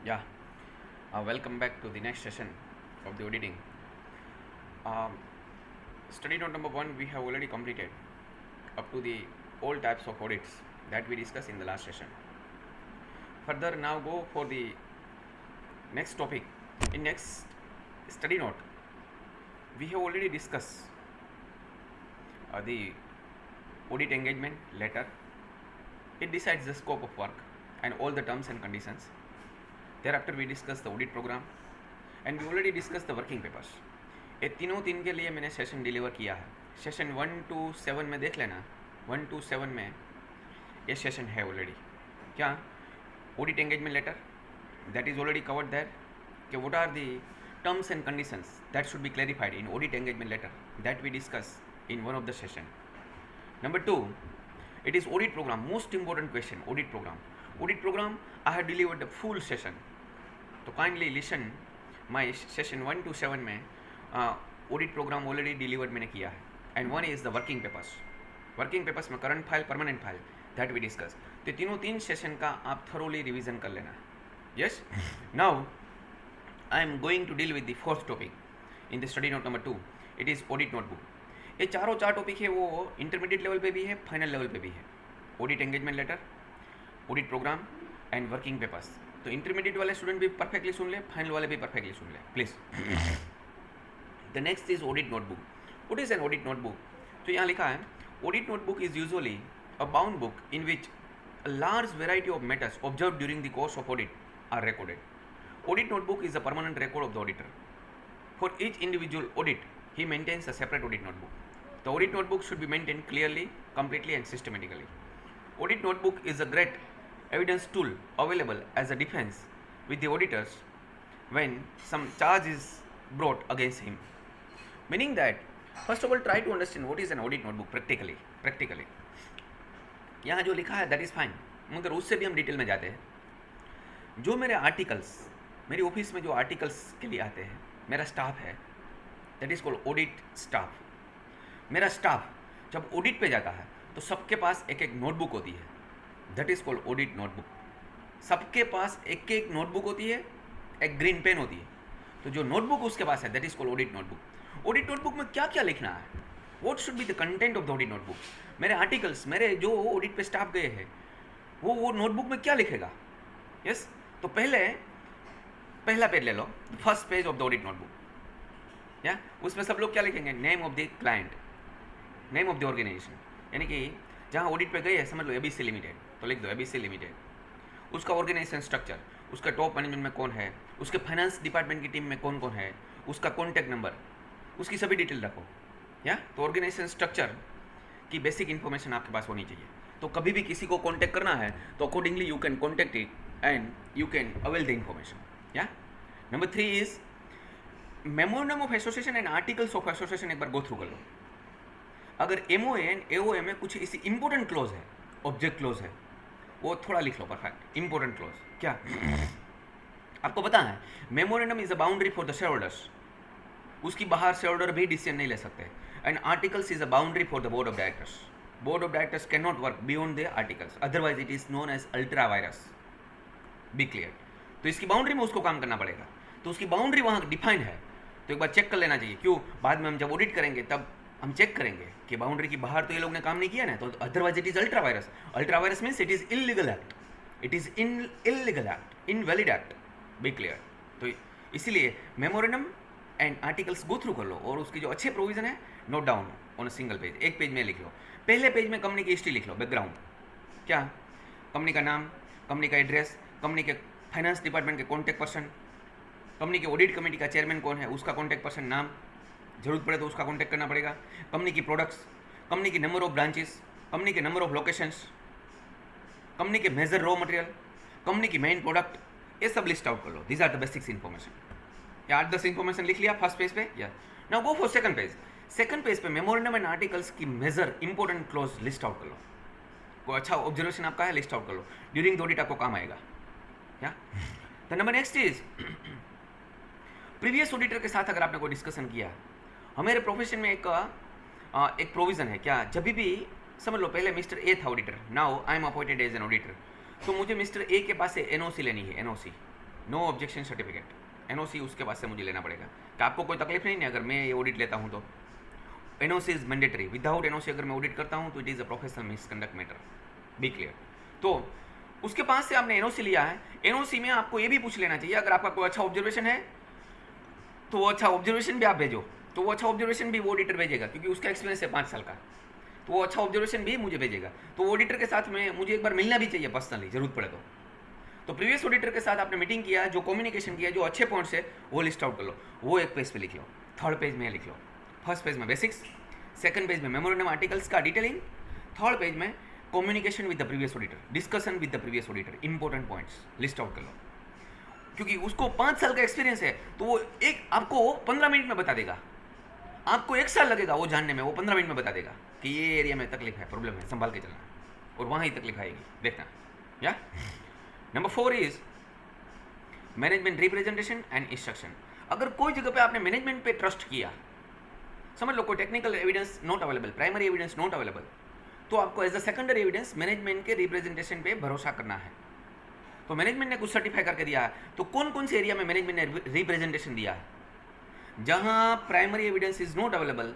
Yeah, welcome back to the next session of the auditing. Um, Study note number one we have already completed up to the all types of audits that we discussed in the last session. Further, now go for the next topic. In next study note, we have already discussed the audit engagement letter. It decides the scope of work and all the terms and conditions. Thereafter, we discussed the audit program and we already discussed the working papers. ये तीनों तीन के लिए मैंने session deliver किया है. Session 1 to 7 में देख लेना. 1 to 7 में ये सेशन है ऑलरेडी. क्या audit engagement letter that is already covered that कि what are the terms and conditions that should be clarified in audit engagement letter that we discuss in one of the session. Number 2, it is audit program. Most important question, audit program. Audit program, I have delivered the full session. So kindly listen my session 1 to 7 में audit program already delivered मैंने किया है. And one is the working papers. Working papers में current file, permanent file that we discuss. तो तीनों तीन session का आप thoroughly revision कर लेना. Yes? Now I am going to deal with the fourth topic in the study note number 2. It is audit notebook. ये चारों चार टॉपिक है वो इंटरमीडिएट लेवल पे भी है, फाइनल लेवल पे भी है. Audit engagement letter, audit programme and working papers. तो इंटरमीडिएट वाले स्टूडेंट भी परफेक्टली सुन ले, फाइनल वाले भी परफेक्टली सुन ले please. The next is audit notebook. What is an audit notebook? तो यहाँ लिखा है audit notebook is usually a bound book in which a large variety of matters observed during the course of audit are recorded. Audit notebook is a permanent record of the auditor. For each individual audit, he maintains a separate audit notebook. The audit notebook should be maintained clearly, completely and systematically. Audit notebook is a great evidence tool available as a defense with the auditors when some charge is brought against him. Meaning that, first of all, try to understand what is an audit notebook practically. यहाँ जो लिखा है that is fine, मगर उससे भी हम detail में जाते हैं. जो मेरे आर्टिकल्स, मेरी ऑफिस में जो आर्टिकल्स के लिए आते हैं, मेरा स्टाफ है, that is called audit staff. मेरा स्टाफ जब ऑडिट पे जाता है तो सबके पास एक एक नोटबुक होती है, that is called audit notebook. सबके पास एक एक नोटबुक होती है, एक ग्रीन पेन होती है. तो जो नोटबुक उसके पास है that is called audit notebook. Audit notebook में क्या क्या लिखना है, what should be the content of the audit notebook. मेरे आर्टिकल्स, मेरे जो ऑडिट पे स्टाफ गए हैं वो नोटबुक में क्या लिखेगा. यस तो पहला पेज ले लो, first page of the audit notebook. या उसमें सब लोग क्या लिखेंगे, name of the client, name of the organisation. यानी कि जहाँ ऑडिट पे गए हैं समझ लो एबीसी लिमिटेड, तो लिख दो एबीसी लिमिटेड. उसका ऑर्गेनाइजेशन स्ट्रक्चर, उसका टॉप मैनेजमेंट में कौन है, उसके फाइनेंस डिपार्टमेंट की टीम में कौन कौन है, उसका कॉन्टैक्ट नंबर, उसकी सभी डिटेल रखो. या तो ऑर्गेनाइजेशन स्ट्रक्चर की बेसिक इन्फॉर्मेशन आपके पास होनी चाहिए. तो कभी भी किसी को कॉन्टैक्ट करना है तो accordingly you can contact it and you can avail the information. या number 3 is memorandum of association and articles of association. एक बार गो थ्रू कर लो. अगर एमओए एंड एओए में कुछ इसी इंपॉर्टेंट क्लोज है, ऑब्जेक्ट क्लोज है, वो थोड़ा लिख लो. परफेक्ट. इंपॉर्टेंट क्लोज क्या आपको पता है, memorandum is a boundary for the share holders. उसकी बाहर शेयर होल्डर भी डिसीजन नहीं ले सकते. And articles is a boundary for the board of directors. Board of directors can not work beyond the articles, otherwise it is known as ultra vires. Be clear. तो इसकी boundary में उसको काम करना पड़ेगा. तो उसकी बाउंड्री वहाँ डिफाइंड है, तो एक बार चेक कर लेना चाहिए. क्यों, बाद में हम जब ऑडिट करेंगे तब हम चेक करेंगे कि बाउंड्री की बाहर तो ये लोग ने काम नहीं किया ना, तो otherwise it is ultra vires. Ultra vires means it is illegal act, it is illegal act, invalid act. Be clear. तो इसीलिए memorandum and articles go through कर लो और उसकी जो अच्छे प्रोविजन है note down on a single page. एक पेज में लिख लो. पहले पेज में कंपनी की हिस्ट्री लिख लो, बैकग्राउंड. क्या, कंपनी का नाम, कंपनी का एड्रेस, कंपनी के फाइनेंस डिपार्टमेंट के कॉन्टैक्ट पर्सन, कंपनी के ऑडिट कमेटी का चेयरमैन कौन है, उसका कॉन्टैक्ट पर्सन नाम, जरूरत पड़े तो उसका कॉन्टैक्ट करना पड़ेगा. कंपनी की प्रोडक्ट्स, कंपनी की नंबर ऑफ ब्रांचेस, कंपनी के नंबर ऑफ लोकेशंस, कंपनी के मेजर रॉ मटेरियल, कंपनी की मेन प्रोडक्ट, ये सब लिस्ट आउट कर लो. These are the basics information. या 8-10 इन्फॉर्मेशन लिख लिया फर्स्ट पेज पे. या now go for second page. Second page पे मेमोरेंडम एंड आर्टिकल्स की major important clause list out कर लो. कोई अच्छा ऑब्जर्वेशन आपका है, लिस्ट आउट कर लो. ड्यूरिंग द ऑडिट आपको काम आएगा. या the number next is previous auditor के साथ अगर आपने कोई डिस्कशन किया. हमारे प्रोफेशन में एक प्रोविज़न है. क्या, जब भी समझ लो पहले मिस्टर ए था auditor, now I am appointed as an auditor. तो मुझे मिस्टर ए के पास से एनओसी लेनी है, NOC, no objection certificate, NOC उसके पास से मुझे लेना पड़ेगा। कि आपको कोई तकलीफ नहीं है अगर मैं ये ऑडिट लेता हूँ तो? NOC is mandatory, without NOC अगर मैं ऑडिट करता हूँ तो it is a professional misconduct matter, be clear. तो उसके पास से आपने एनओसी लिया है, एनओसी में आपको ये भी पूछ लेना चाहिए अगर आपका कोई अच्छा ऑब्जर्वेशन है तो वो अच्छा ऑब्जर्वेशन भी आप भेजो, तो वो अच्छा ऑब्जर्वेशन भी वो ऑडिटर भेजेगा क्योंकि उसका एक्सपीरियंस है 5 साल का, तो वो अच्छा ऑब्जर्वेशन भी मुझे भेजेगा। तो ऑडिटर के साथ में मुझे एक बार मिलना भी चाहिए पर्सनली, जरूरत पड़े तो प्रीवियस ऑडिटर के साथ आपने मीटिंग किया, जो कम्युनिकेशन किया, जो अच्छे पॉइंट्स है वो लिस्ट आउट कर लो, वो एक पेज पे लिख लो, थर्ड पेज में लिख लो, फर्स्ट पेज में बेसिक्स, सेकंड पेज में मेमोरेंडम आर्टिकल्स का डिटेलिंग, थर्ड पेज में communication with the previous auditor, discussion with the previous auditor, important points list out कर लो। क्योंकि उसको 5 साल का एक्सपीरियंस है तो वो एक आपको 15 मिनट में बता देगा, आपको 1 साल लगेगा वो जानने में, वो 15 मिनट में बता देगा कि ये एरिया में तकलीफ है, प्रॉब्लम है, संभाल के चलना, और वहाँ ही तकलीफ आएगी, देखना। या number 4 is management representation and instruction. अगर कोई जगह पे आपने मैनेजमेंट पे ट्रस्ट किया, समझ लो कोई technical evidence not available, primary evidence not available, तो आपको as a secondary evidence management के रिप्रेजेंटेशन पे भरोसा करना है। तो मैनेजमेंट ने कुछ सर्टिफाई करके दिया है, तो कौन कौन से एरिया में मैनेजमेंट ने रिप्रेजेंटेशन दिया है? जहां primary evidence is not available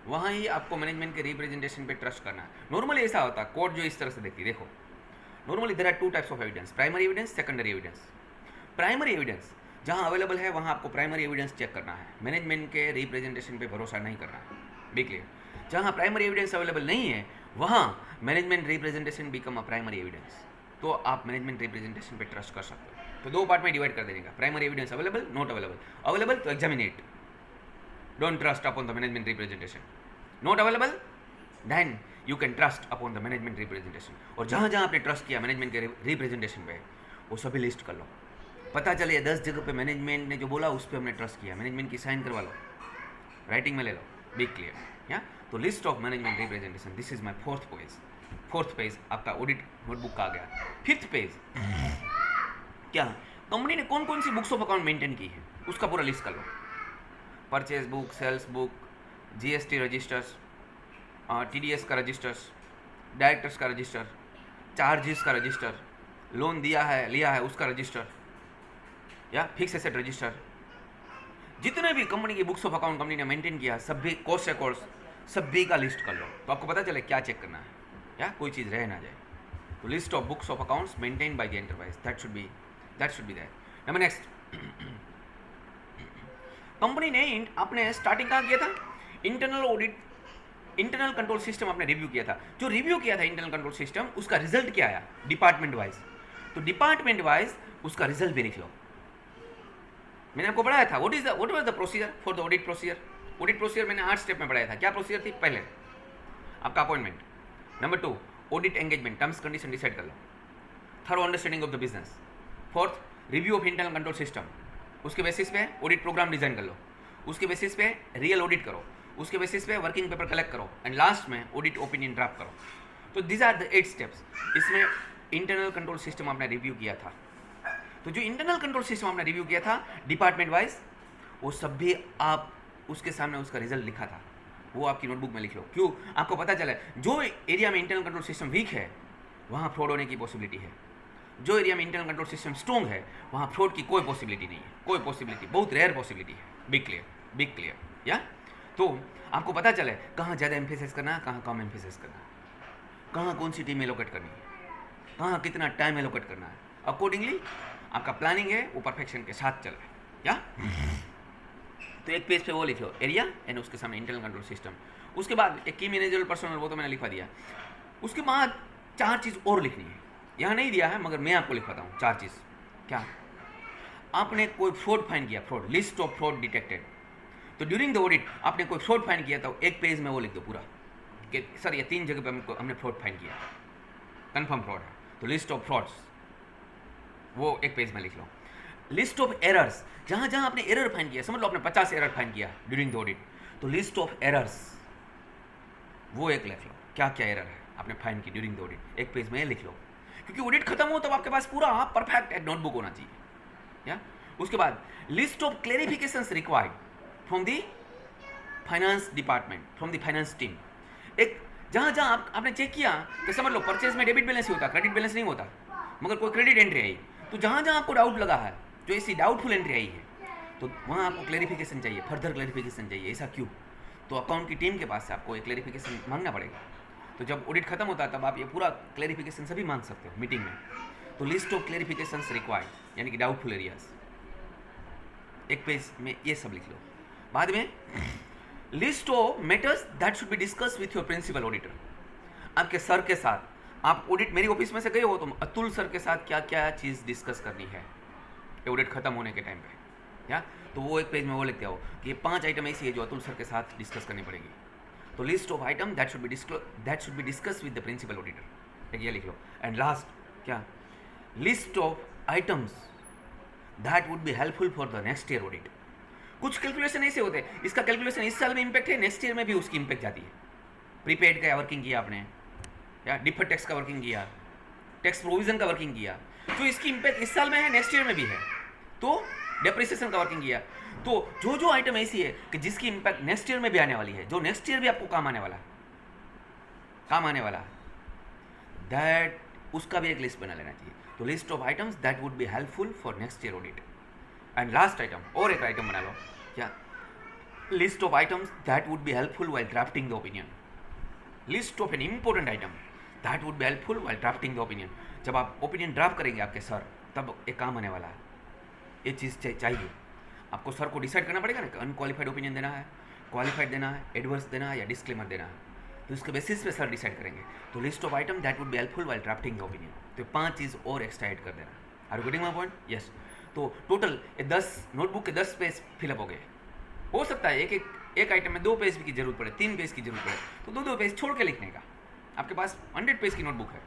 वहां ही आपको मैनेजमेंट के रिप्रेजेंटेशन पे ट्रस्ट करना है। नॉर्मली ऐसा होता है, कोर्ट जो इस तरह से देखती है, देखो normally there are 2 types of evidence, primary evidence, secondary evidence. Primary evidence जहां अवेलेबल है वहां आपको प्राइमरी एविडेंस चेक करना है, मैनेजमेंट के रिप्रेजेंटेशन पे भरोसा नहीं करना है, बी क्लियर। जहां प्राइमरी एविडेंस अवेलेबल नहीं है वहां management representation become a primary evidence, तो आप मैनेजमेंट रिप्रेजेंटेशन पे ट्रस्ट कर सकते हो। तो 2 पार्ट में डिवाइड कर देने का, primary evidence available, not available. Available तो examine it, don't trust upon the management representation. Not available then you can trust upon the management representation. और जहाँ जहाँ आपने ट्रस्ट किया मैनेजमेंट के रिप्रेजेंटेशन पे, वो सभी लिस्ट कर लो। पता चले 10 जगह पे मैनेजमेंट ने जो बोला उस पर हमने ट्रस्ट किया, मैनेजमेंट की साइन करवा लो, राइटिंग में ले लो, बी क्लियर। या तो list of management representation, this is my fourth page आपका ऑडिट नोटबुक का आ गया। 5th पेज क्या, कंपनी ने कौन कौन सी बुक्स ऑफ अकाउंट मेंटेन की है उसका पूरा लिस्ट कर लो। Purchase book, sales book, GST registers, TDS का रजिस्टर्स, डायरेक्टर्स का रजिस्टर, चार्जेस का रजिस्टर, लोन दिया है लिया है उसका रजिस्टर, या फिक्स एसेट रजिस्टर, जितने भी कंपनी की बुक्स ऑफ अकाउंट कंपनी ने मेंटेन किया, सभी कॉस्ट रिकॉर्ड्स सभी का लिस्ट कर लो, तो आपको पता चले क्या चेक करना है, या कोई चीज़ रह ना जाए। तो list of books of accounts maintain by the enterprise, that should be there. Number next, company ने आपने स्टार्टिंग कहाँ किया था, internal audit, internal control system आपने रिव्यू किया था। जो रिव्यू किया था इंटरनल कंट्रोल सिस्टम, उसका रिजल्ट क्या आया डिपार्टमेंट वाइज, तो डिपार्टमेंट वाइज उसका रिजल्ट भी लिख लो। मैंने आपको पढ़ाया था what was the procedure for the audit procedure. Audit procedure मैंने 8 स्टेप में पढ़ाया था। क्या प्रोसीजर थी? पहले आपका appointment, number 2 audit engagement, terms condition decide कर लो, third understanding of the business, fourth review of internal control system, उसके बेसिस पे ऑडिट प्रोग्राम डिजाइन कर लो, उसके बेसिस पे रियल ऑडिट करो, उसके बेसिस पे वर्किंग पेपर कलेक्ट करो, एंड लास्ट में ऑडिट ओपिनियन ड्राफ्ट करो। तो दिस आर द 8 स्टेप्स। इसमें इंटरनल कंट्रोल सिस्टम आपने रिव्यू किया था। तो जो इंटरनल कंट्रोल सिस्टम आपने रिव्यू किया था डिपार्टमेंट वाइज, वो सब भी आप उसके सामने उसका रिजल्ट लिखा था, वो आपकी नोटबुक में लिख लो। क्यों? आपको पता चला जो एरिया में इंटरनल कंट्रोल सिस्टम वीक है वहाँ फ्रॉड होने की पॉसिबिलिटी है, जो एरिया में इंटरनल कंट्रोल सिस्टम स्ट्रॉन्ग है वहाँ फ्रॉड की कोई पॉसिबिलिटी नहीं है, कोई पॉसिबिलिटी, बहुत रेयर पॉसिबिलिटी है। Big clear. या तो आपको पता चले कहाँ ज़्यादा एम्फेसिस करना है, कहाँ कम एम्फेसिस करना है, कहाँ कौन सी टीम एलोकेट करनी है, कहाँ कितना टाइम एलोकेट करना है, अकॉर्डिंगली आपका प्लानिंग है वो परफेक्शन के साथ चल रहा है। या तो एक पेज पे वो लिख लो एरिया एंड उसके सामने इंटरनल कंट्रोल सिस्टम। उसके बाद एक की मैनेजर पर्सनल, वो तो मैंने लिखवा दिया। उसके बाद 4 चीज़ और लिखनी है, यहाँ नहीं दिया है मगर मैं आपको लिखवाता हूँ 4 चीज़। क्या? आपने कोई फ्रॉड फाइंड किया, fraud, list of fraud detected. तो ड्यूरिंग द ऑडिट आपने कोई फ्रॉड फाइंड किया तो एक पेज में वो लिख दो पूरा कि सर ये 3 जगह पे हमने फ्रॉड फाइंड किया, कंफर्म फ्रॉड है। तो लिस्ट ऑफ फ्रॉड्स वो एक पेज में लिख लो। लिस्ट ऑफ एरर्स, जहाँ जहाँ आपने एरर फाइंड किया, समझ लो आपने 50 एरर फाइंड किया ड्यूरिंग द ऑडिट, तो लिस्ट ऑफ एरर्स वो एक लिख लो, क्या क्या एरर है आपने फाइंड की ड्यूरिंग द ऑडिट, एक पेज में लिख लो। क्योंकि ऑडिट खत्म हो तब आपके पास पूरा परफेक्ट एक नोटबुक होना चाहिए। या उसके बाद list of clarifications required from the finance department, from the finance team. एक जहाँ जहाँ आपने चेक किया कि समझ लो परचेज में डेबिट बैलेंस ही होता, क्रेडिट बैलेंस नहीं होता, मगर कोई क्रेडिट एंट्री आई, तो जहाँ जहाँ आपको डाउट लगा है, जो ऐसी डाउटफुल एंट्री आई है, तो वहाँ आपको क्लैरिफिकेशन चाहिए, फर्दर क्लैरिफिकेशन चाहिए, ऐसा क्यों? तो अकाउंट की टीम के पास से आपको एक क्लैरिफिकेशन मांगना पड़ेगा। तो जब ऑडिट खत्म होता है तब आप ये पूरा क्लैरिफिकेशन सभी मांग सकते हो मीटिंग में। तो लिस्ट ऑफ क्लैरिफिकेशंस रिक्वायर्ड, यानी कि डाउटफुल एरियाज, एक पेज में ये सब लिख लो। बाद में list of matters that should be discuss with your principal auditor, आपके सर के साथ। आप ऑडिट मेरी ऑफिस में से गए हो तो अतुल सर के साथ क्या क्या चीज़ डिस्कस करनी है ऑडिट खत्म होने के टाइम पे, या तो वो एक पेज में वो लिखते हो कि ये 5 आइटम ऐसी है जो अतुल सर के साथ डिस्कस करनी पड़ेगी। तो list of item that should be discuss with the principal auditor, एक ये लिख लो। एंड लास्ट क्या, list of items that would be helpful for the next year audit. कुछ कैलकुलेशन ऐसे होते हैं, इसका कैलकुलेशन इस साल में इंपैक्ट है, नेक्स्ट ईयर में भी उसकी इंपैक्ट जाती है। प्रीपेड का वर्किंग किया आपने, या डिफर्ड टैक्स का वर्किंग किया, टैक्स प्रोविजन का वर्किंग किया, तो इसकी इंपैक्ट इस साल में है, नेक्स्ट ईयर में भी है। तो डेप्रिसिएशन का वर्किंग किया, तो जो जो आइटम ऐसी है कि जिसकी इंपैक्ट नेक्स्ट ईयर में भी आने वाली है, जो नेक्स्ट ईयर भी आपको काम आने वाला है, दैट उसका भी एक लिस्ट बना लेना चाहिए। तो list of items that would be helpful for next year audit. And last item, और एक आइटम बना लो, क्या, list of items that would be helpful while drafting the opinion. List of an important item that would be helpful while drafting the opinion. जब आप opinion draft करेंगे आपके sir, तब एक काम आने वाला है, ये चीज़ चाहिए आपको। सर को डिसाइड करना पड़ेगा ना कि अनक्वालिफाइड ओपिनियन देना है, क्वालिफाइड देना है, एडवर्स देना है या डिस्क्लेमर देना है, तो इसके बेसिस पे सर डिसाइड करेंगे। तो list of item that would be helpful while drafting the opinion, तो 5 चीज़ और एक्स्ट्रा ऐड कर देना। Are you getting my point? Yes. तो टोटल 10 नोटबुक के 10 पेज फिलअप हो गए। हो सकता है एक आइटम में 2 पेज की जरूरत पड़े, 3 पेज की जरूरत पड़े, तो 2 पेज छोड़ के लिखने का। आपके पास 100 पेज की नोटबुक है।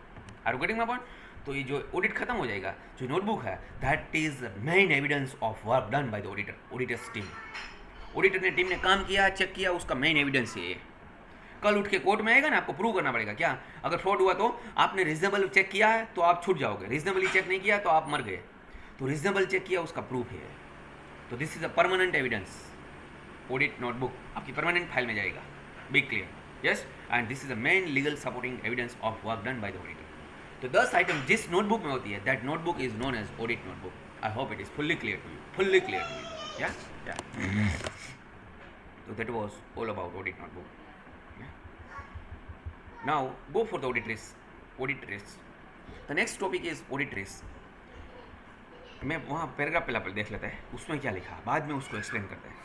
Are you getting my point? तो ये जो ऑडिट खत्म हो जाएगा, जो नोटबुक है, that is main evidence of work done by the auditor, auditors team. Auditor team ने काम किया, चेक किया, उसका मेन एविडेंस ये है। कल उठ के कोर्ट में आएगा ना, आपको प्रूव करना पड़ेगा क्या, अगर फ्रॉड हुआ तो आपने रीजनेबल चेक किया है तो आप छूट जाओगे, रीजनेबली चेक नहीं किया तो आप मर गए। तो रीजनेबल चेक किया, उसका प्रूफ है। तो this is a permanent evidence. Audit notebook आपकी परमानेंट फाइल में जाएगा, be clear? Yes. And this is the main legal supporting evidence of work done by the auditor. तो 10 आइटम जिस नोटबुक में होती है, that notebook is known as audit notebook. I hope it is fully clear to you, fully clear to you. या so that was all about audit notebook. Yeah. Now go for the audit risk. Audit risk. The next topic is audit risk. मैं वहाँ paragraph पहले देख लेते हैं, उसमें क्या लिखा, बाद में उसको एक्सप्लेन करते हैं।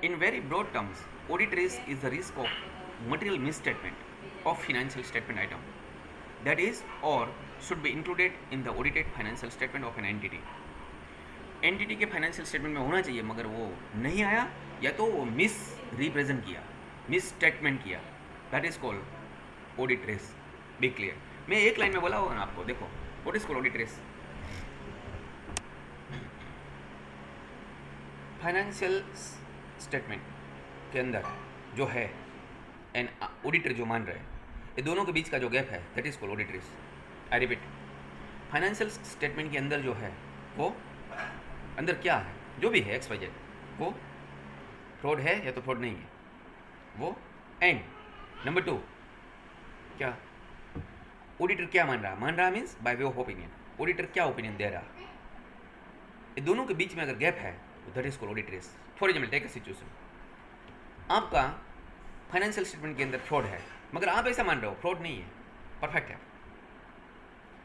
In very broad terms, audit risk is the risk of material misstatement of financial statement item that is और should be included in the audited financial statement of an entity. Entity के financial statement में होना चाहिए, मगर वो नहीं आया, या तो वो मिस रिप्रेजेंट किया, मिस स्टेटमेंट किया, that is called audit risk. Be clear? मैं एक लाइन में बोला होगा ना आपको, देखो what is called audit risk. Financial statement के अंदर जो है एंड ऑडिटर जो मान रहे हैं, ये दोनों के बीच का जो गैप है, that is called audit risk. I repeat, financial statement के अंदर जो है, वो अंदर क्या है, जो भी है एक्स वाई जेड, वो फ्रॉड है या तो फ्रॉड नहीं है, वो। एंड नंबर 2 क्या, ऑडिटर क्या मान रहा means by way of opinion, auditor क्या ओपिनियन दे रहा, ये दोनों के बीच में अगर गैप है तो that is called audit risk. For example take a situation, आपका फाइनेंशियल स्टेटमेंट के अंदर फ्रॉड है, मगर आप ऐसा मान रहे हो फ्रॉड नहीं है, परफेक्ट है,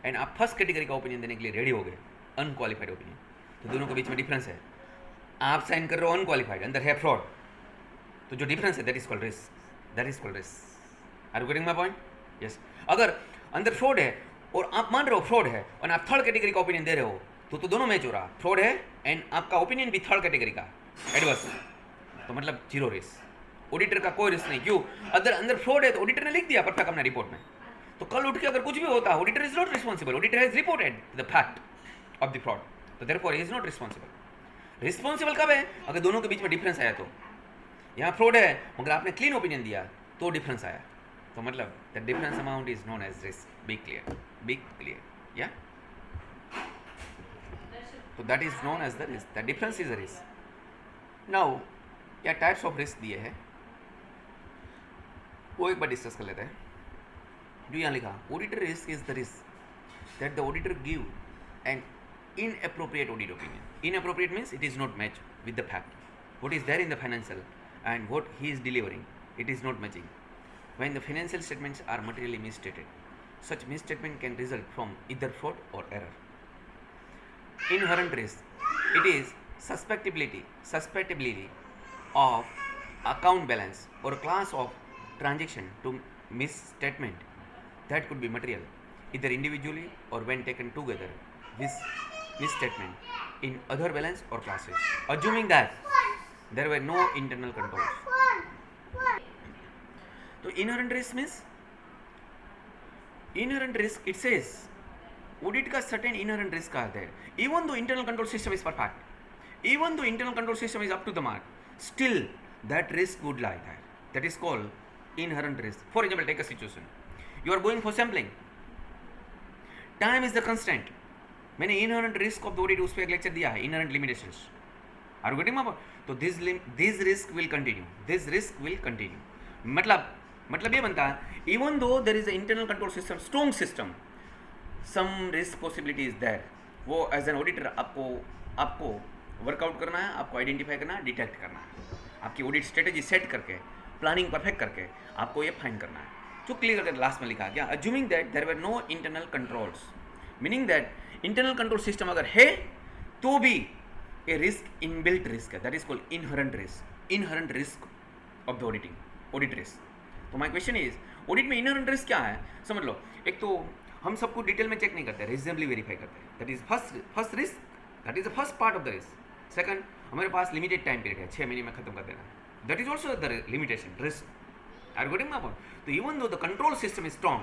एंड आप फर्स्ट कैटेगरी का ओपिनियन देने के लिए रेडी हो गए, अनक्वालिफाइड ओपिनियन। तो दोनों के बीच में डिफरेंस है, आप साइन कर रहे हो अनक्वालिफाइड, अंदर है फ्रॉड, तो जो डिफरेंस है that is called risk, that is called risk. Are you getting my point? Yes. अगर अंदर फ्रॉड है और आप मान रहे हो फ्रॉड है और आप थर्ड कैटेगरी का ओपिनियन दे रहे हो, तो दोनों मैच हो रहा, फ्रॉड है एंड आपका ओपिनियन भी थर्ड कैटेगरी का एडवर्स, तो मतलब जीरो रिस्क। ऑडिटर का कोई रिस्क नहीं, क्यों, अगर अंदर फ्रॉड है तो ऑडिटर ने लिख दिया परफेक्ट अपना रिपोर्ट में, तो कल उठ के अगर कुछ भी होता, auditor is not responsible, auditor has reported the fact of the fraud, तो therefore he is not responsible. Responsible कब है, अगर दोनों के बीच में डिफरेंस आया, तो यहाँ फ्रॉड है मगर आपने क्लीन ओपिनियन दिया तो डिफरेंस आया, तो मतलब the difference amount is known as risk. Be clear? Be clear? या तो that is known as the risk, the difference is a risk. Now क्या टाइप्स ऑफ रिस्क दिए हैं वो एक बार डिस्कस कर लेते हैं। जो यहाँ लिखा, auditor risk is the risk that the auditor give an inappropriate audit opinion. Inappropriate means it is not matched with the fact. What is there in the financial and what he is delivering, it is not matching. When the financial statements are materially misstated, such misstatement can result from either fraud or error. Inherent risk, it is suspectability of account balance or class of transaction to misstatement that could be material either individually or when taken together with misstatement in other balance or classes, assuming that there were no internal controls. So inherent risk means, inherent risk, it says audit का certain inherent risk are there. Even though internal control system is perfect, even though internal control system is up to the mark, still that risk would lie there. That is called inherent risk. For example, take a situation. You are going for sampling. Time is the constraint. मैंने inherent risk of the audit उस पर एक lecture दिया है, inherent limitations. Are you getting my point? तो this risk will continue. This risk will continue. मतलब ये बनता है, even though there is an internal control system, strong system, some risk possibility is there. वो as an auditor आपको workout करना है, आपको आइडेंटिफाई करना है, डिटेक्ट करना है, आपकी ऑडिट स्ट्रेटेजी सेट करके, प्लानिंग परफेक्ट करके आपको ये फाइंड करना है. जो क्लियर करके लास्ट में लिखा गया, assuming that there were no internal controls, meaning that internal control system अगर है तो भी ए रिस्क इनबिल्ट रिस्क है, that is called inherent risk of the audit risk. तो माय क्वेश्चन इज, ऑडिट में इनहेरेंट रिस्क क्या है? समझ लो, एक तो हम सबको डिटेल में चेक नहीं करते, रीजनेबली वेरीफाई करते हैं, that is first risk, that is the first part of the risk. Second, हमारे पास लिमिटेड टाइम पीरियड है, 6 महीने में खत्म कर देना, that is also the limitation risk. Are you getting my point? So even though the control system is strong,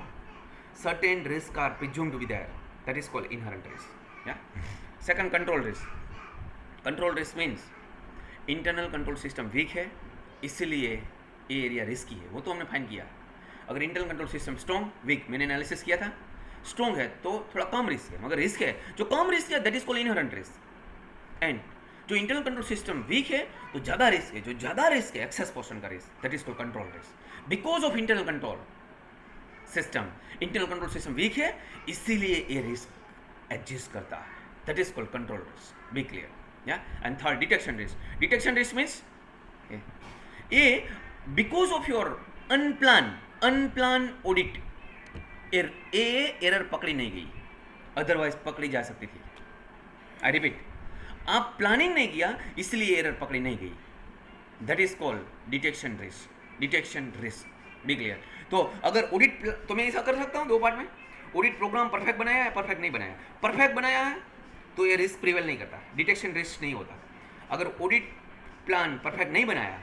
certain risks are presumed to be there. That is called inherent risk. Yeah. Second, control risk. Control risk means internal control system weak है, इसलिए ये area risky है. वो तो हमने find किया. अगर internal control system strong, weak, मैंने एनालिसिस किया था, स्ट्रॉन्ग है तो थोड़ा कम रिस्क है, मगर रिस्क है, जो कम रिस्क है that is called inherent risk. And जो इंटरनल कंट्रोल सिस्टम वीक है तो ज़्यादा रिस्क है, जो ज़्यादा रिस्क है, एक्सेस पोर्शन का risk, that is called control risk. Because of internal control system weak है, इसीलिए ये रिस्क एडजस्ट करता है, that is called control risk. Be clear? Yeah. And third, detection risk means ये because of your unplanned audit error पकड़ी नहीं गई, otherwise पकड़ी जा सकती थी. आई रिपीट, आप प्लानिंग नहीं किया इसलिए एरर पकड़ी नहीं गई, that is called detection risk. Be clear? तो अगर ऑडिट, तो मैं ऐसा कर सकता हूँ दो पार्ट में, ऑडिट प्रोग्राम परफेक्ट बनाया है, परफेक्ट नहीं बनाया. परफेक्ट बनाया है तो ये रिस्क प्रिवेल नहीं करता, डिटेक्शन रिस्क नहीं होता. अगर ऑडिट प्लान परफेक्ट नहीं बनाया,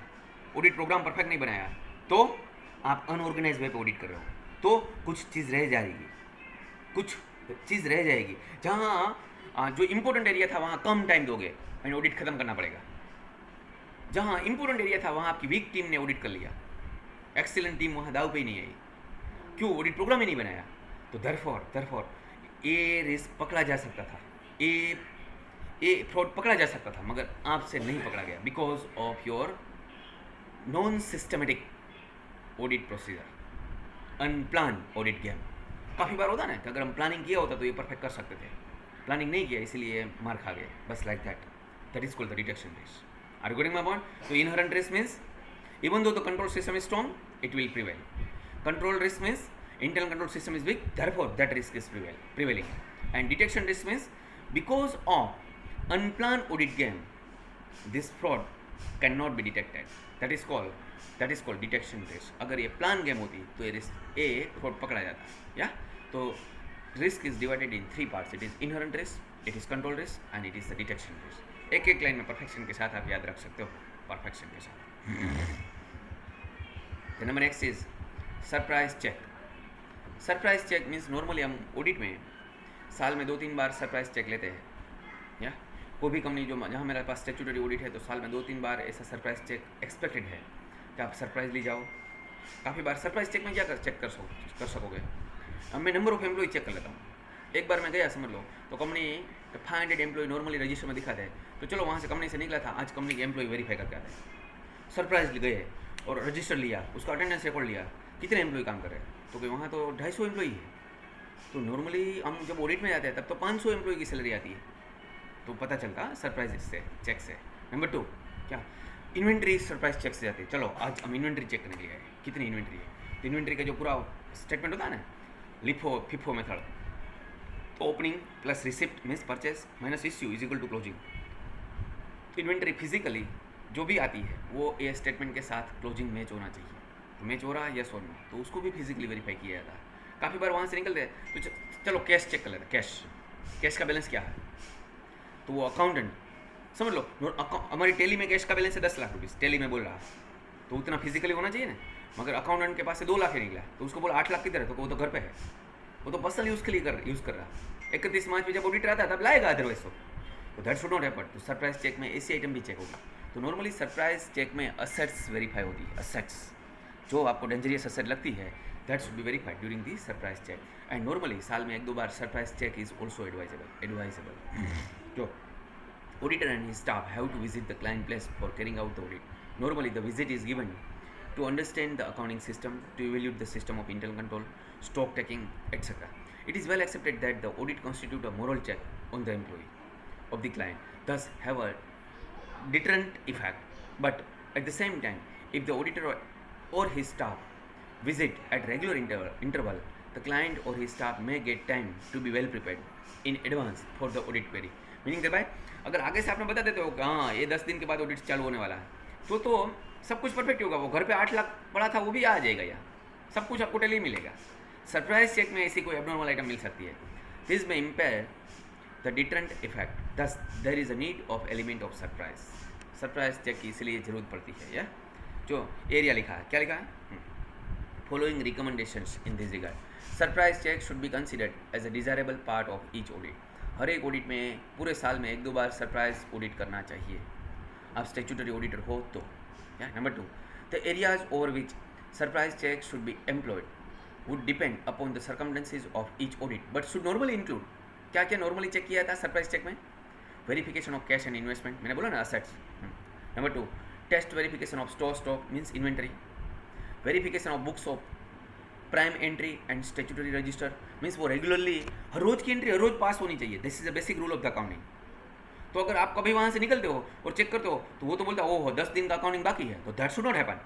ऑडिट प्रोग्राम परफेक्ट नहीं बनाया, तो आप अनऑर्गेनाइज वे पे ऑडिट कर रहे हो, तो कुछ चीज़ रह जाएगी. जहाँ जो इंपॉर्टेंट एरिया था वहाँ कम टाइम दोगे एंड ऑडिट खत्म करना पड़ेगा. जहाँ इंपॉर्टेंट एरिया था वहाँ आपकी वीक टीम ने ऑडिट कर लिया, एक्सीलेंट टीम वहाँ दाव पे ही नहीं आई. क्यों? ऑडिट प्रोग्राम ही नहीं बनाया. तो देयरफॉर ये रिस्क पकड़ा जा सकता था, ये फ्रॉड पकड़ा जा सकता था, मगर आपसे नहीं पकड़ा गया because of your non systematic audit procedure, unplanned audit game. काफ़ी बार होता ना कि अगर हम प्लानिंग किया होता तो ये परफेक्ट कर सकते थे, प्लानिंग नहीं किया इसलिए मार खा गए, बस like that is called the detection risk. Are you getting my point? So inherent risk means even though the control system is strong, it will prevail. Control risk means internal control system is weak, therefore that risk is prevailing. And detection risk means because of unplanned audit game, this fraud cannot be detected. That is called detection risk. अगर ये plan game होती तो ये risk fraud पकड़ा जाता. या तो risk is divided in 3 parts. It is inherent risk, it is control risk and it is the detection risk. एक लाइन में परफेक्शन के साथ आप याद रख सकते हो, परफेक्शन के साथ. The number next is surprise check. Surprise check means normally हम ऑडिट में साल में 2-3 बार सरप्राइज चेक लेते हैं. या कोई भी कंपनी, जो जहाँ मेरे पास स्टैट्यूटरी ऑडिट है तो साल में 2-3 बार ऐसा सरप्राइज चेक एक्सपेक्टेड है कि आप सरप्राइजली जाओ. काफ़ी बार सरप्राइज चेक में क्या चेक कर सकोगे. अब मैं नंबर ऑफ एम्प्लॉय चेक कर लेता हूँ. एक बार मैं गया, समझ लो, तो कंपनी 500 एम्प्लॉय नॉर्मली रजिस्टर में दिखाते हैं, तो चलो वहाँ से कंपनी से निकला था, आज कंपनी के एम्प्लॉय वेरीफाई करके आते हैं. सरप्राइज गए और रजिस्टर लिया, उसका अटेंडेंस रिकॉर्ड लिया, कितने एम्प्लॉय काम कर रहे हैं, तो वहाँ तो 250 एम्प्लॉय है. तो नॉर्मली हम जब ऑडिट में जाते हैं तब तो 500 एम्प्लॉय की सैलरी आती है, तो पता चलता सरप्राइज से चेक से। नंबर 2 क्या, इन्वेंट्री सरप्राइज चेक से जाती है। चलो आज हम इन्वेंट्री चेक करने के लिए आए, कितनी इन्वेंट्री है। तो इन्वेंट्री का जो पूरा स्टेटमेंट होता है ना, लिफो फिफो मेथड, तो opening plus receipt means purchase minus issue is equal to closing. Inventory physically जो भी आती है वो ये स्टेटमेंट के साथ क्लोजिंग मैच होना चाहिए। तो मैच हो रहा है यस और नो, तो उसको भी फिजिकली वेरीफाई किया जाता है। काफ़ी बार वहाँ से निकलते हैं तो चलो कैश चेक कर लेते हैं। कैश का बैलेंस क्या है, तो वो अकाउंटेंट समझ लो, हमारी टेली में कैश का बैलेंस है 10 लाख रुपीज़, टेली में बोल रहा है, तो उतना फिजिकली होना चाहिए ना। मगर अकाउंटेंट के पास से 2 लाख ही निकला, तो उसको बोला 8 लाख किधर है, तो वो तो घर पे है, वो तो पर्सनल यूज़ के लिए यूज़ कर रहा है। 31 मार्च में जब ऑडिटर आता है तब लाएगा, अदरवाइज तो दैट शुड नॉट हैपन। तो सरप्राइज चेक में ऐसी आइटम भी चेक होगी। तो नॉर्मली सरप्राइज चेक में असेट्स वेरीफाई होती है। असेट्स जो आपको डेंजरियस असेट लगती है that should be verified during the surprise check. And normally साल में 1-2 बार surprise check is also advisable. जो auditor and his staff have to visit the client place for carrying out the audit. Normally the visit is given to understand the accounting system, to evaluate the system of internal control, stock taking, etc. It is well accepted that the audit constitutes a moral check on the employee of the client, thus have a deterrent effect. But at the same time, if the auditor or his staff visit at regular interval, the client or his staff may get time to be well prepared in advance for the audit query. Meaning के भाई अगर आगे से आपने बता देते हो कि हाँ ये 10 दिन के बाद ऑडिट चालू होने वाला है, तो सब कुछ परफेक्ट होगा। वो घर पे 8 लाख पड़ा था वो भी आ जाएगा, यार सब कुछ आपको टेली मिलेगा। सरप्राइज चेक में ऐसी कोई एबनॉर्मल आइटम मिल सकती है, दिस में impair the deterrent effect, thus there is a need of element of surprise. Surprise check की इसलिए ज़रूरत पड़ती है। या जो एरिया लिखा है, क्या लिखा है, following recommendations in this regard. Surprise check should be considered as a desirable part of each audit. हर एक ऑडिट में पूरे साल में 1-2 बार सरप्राइज ऑडिट करना चाहिए, आप स्टैट्यूटरी ऑडिटर हो तो। Number 2, the areas over which surprise check should be employed would depend upon the circumstances of each audit but should normally include. क्या क्या नॉर्मली चेक किया जाता है सरप्राइज चेक में? Verification of cash and investment, मैंने बोला ना assets. Number 2, test verification of stock means inventory, verification of books of prime entry and statutory register means वो रेगुलरली हर रोज की एंट्री हर रोज पास होनी चाहिए। This is a basic rule of the accounting. तो अगर आप कभी वहाँ से निकलते हो और चेक करते हो तो वो तो बोलता है ओहो 10 दिन का अकाउंटिंग बाकी है, तो that should not happen.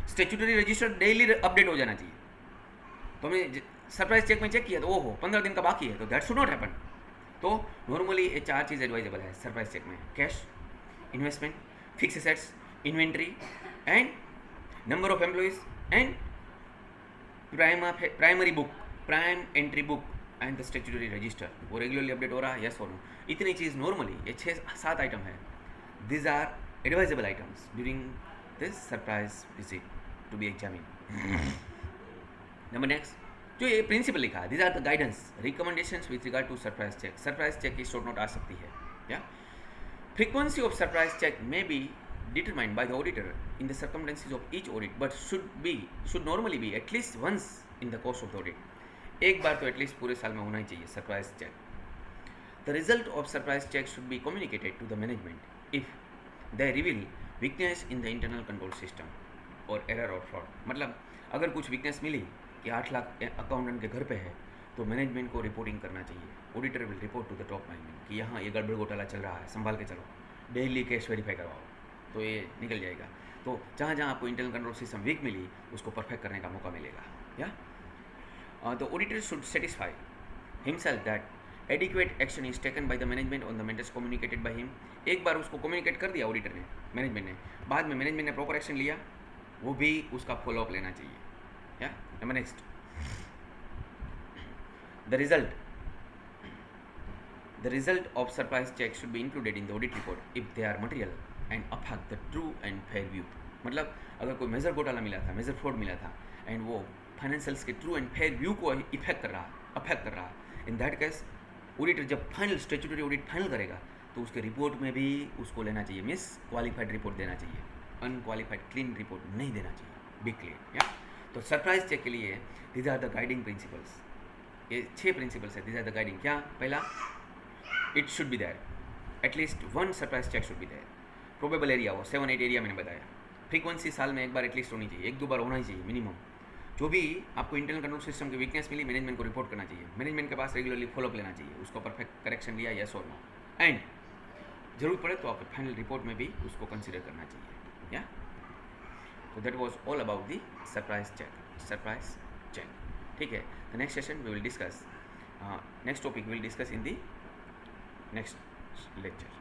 Statutory register daily update हो जाना चाहिए। तो हमने सरप्राइज चेक में चेक किया तो ओहो 15 दिन का बाकी है, तो दैट शुड नॉट हैपन। तो नॉर्मली ये 4 चीज़ एडवाइजेबल है सरप्राइज चेक में, cash, investment, fix assets, inventory and number of employees and primary book, prime entry book and the statutory register, वो रेगुलरली अपडेट हो रहा है यस और नो। इतनी चीज़ नॉर्मली ये 6-7 आइटम है, these are advisable items during this surprise visit to be examine. Number next जो ये प्रिंसिपल लिखा है, these are the guidance recommendations with regard to surprise check. Surprise check की शॉर्ट नोट आ सकती है। या frequency of surprise check may be determined by the auditor in the circumstances of each audit but should normally be at least once in the course of the audit. एक बार तो at least पूरे साल में होना ही चाहिए surprise check. The result of surprise check should be communicated to the management if they reveal weakness in the internal control system और error और फ्रॉड। मतलब अगर कुछ वीकनेस मिली कि 8 लाख अकाउंटेंट के घर पे है तो मैनेजमेंट को रिपोर्टिंग करना चाहिए। Auditor will report to the top management कि यहाँ ये गड़बड़ घोटाला चल रहा है, संभाल के चलो, डेली कैश वेरीफाई करवाओ, तो ये निकल जाएगा। तो जहाँ जहाँ आपको इंटरनल कंट्रोल सिस्टम वीक मिली उसको परफेक्ट करने का मौका मिलेगा। या the auditor should satisfy himself that adequate action is taken by the management on the matters communicated by him. एक बार उसको कम्युनिकेट कर दिया ऑडिटर ने, मैनेजमेंट ने, बाद में मैनेजमेंट ने प्रॉपर एक्शन लिया, वो भी उसका फॉलोअप लेना चाहिए। या number next, the result of surprise check should be included in the audit report if they are material and affect the true and fair view। मतलब अगर कोई मेजर घोटाला मिला था, मेजर फ्रॉड मिला था एंड वो फाइनेंशियल्स के ट्रू एंड फेयर व्यू को अफेक्ट कर रहा, इन दैट केस ऑडिटर जब फाइनल स्टैट्यूटरी ऑडिट फाइनल करेगा तो उसके रिपोर्ट में भी उसको लेना चाहिए, मिस क्वालिफाइड रिपोर्ट देना चाहिए, अनक्वालिफाइड क्लीन रिपोर्ट नहीं देना चाहिए, बी क्लियर। या तो सरप्राइज चेक के लिए these are the guiding principles, ये 6 प्रिंसिपल्स है। दीज आर द गाइडिंग, क्या? पहला, it should be there at least 1 surprise check should be there. Probable area वो 7-8 एरिया मैंने बताया। फ्रीक्वेंसी साल में एक बार एटलीस्ट होनी चाहिए, 1-2 बार होना ही चाहिए मिनिमम। जो भी आपको इंटरनल कंट्रोल सिस्टम की वीकनेस मिली, मैनेजमेंट को रिपोर्ट करना चाहिए, मैनेजमेंट के पास रेगुलरली फॉलोअप लेना चाहिए, उसको परफेक्ट करेक्शन लिया यस और नो, एंड जरूरत पड़े तो आपके फाइनल रिपोर्ट में भी उसको कंसिडर करना चाहिए. या तो that was all about the surprise check. ठीक है. The next session we will discuss, next topic will discuss in the next lecture.